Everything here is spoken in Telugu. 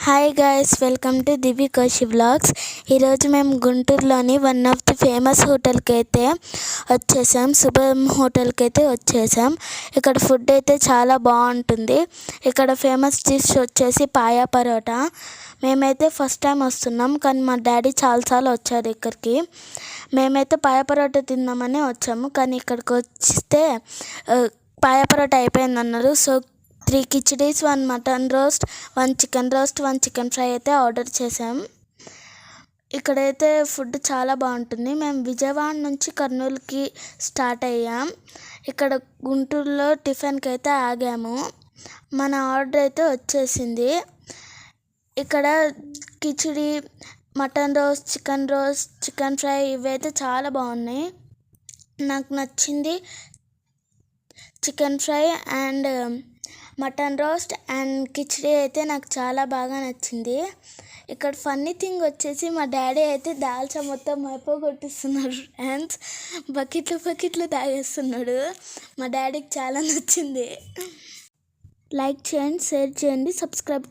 Hi guys, welcome to Divi Kosi vlogs. ఈరోజు మేము గుంటూరులోని వన్ ఆఫ్ ది ఫేమస్ హోటల్కి అయితే వచ్చేసాం. శుభం హోటల్కి అయితే వచ్చేసాం. ఇక్కడ ఫుడ్ అయితే చాలా బాగుంటుంది. ఇక్కడ ఫేమస్ డిష్ వచ్చేసి పాయా పరోటా. మేమైతే ఫస్ట్ టైం వస్తున్నాం, కానీ మా డాడీ చాలాసార్లు వచ్చారు ఇక్కడికి. మేమైతే పాయా పరోటా తిందామని వచ్చాము, కానీ ఇక్కడికి వస్తే పాయా పరోటా అయిపోయిందన్నారు. So 3 khichdis, 1 mutton roast, 1 chicken roast, 1 chicken fry అయితే ఆర్డర్ చేసాం. ఇక్కడైతే ఫుడ్ చాలా బాగుంటుంది. మేము విజయవాడ నుంచి కర్నూలుకి స్టార్ట్ అయ్యాం. ఇక్కడ గుంటూరులో టిఫిన్కి అయితే ఆగాము. మన ఆర్డర్ అయితే వచ్చేసింది. ఇక్కడ khichdi, mutton roast, chicken fry ఇవైతే చాలా బాగున్నాయి. నాకు నచ్చింది chicken fry and mutton roast and khichdi అయితే నాకు చాలా బాగా నచ్చింది. ఇక్కడ ఫన్నీ థింగ్ వచ్చేసి మా డాడీ అయితే దాల్చా మొత్తం అయిపోగొట్టిస్తున్నాడు. హ్యాండ్స్ బకెట్లు తాగేస్తున్నాడు. మా డాడీకి చాలా నచ్చింది. లైక్ చేయండి, షేర్ చేయండి, సబ్స్క్రైబ్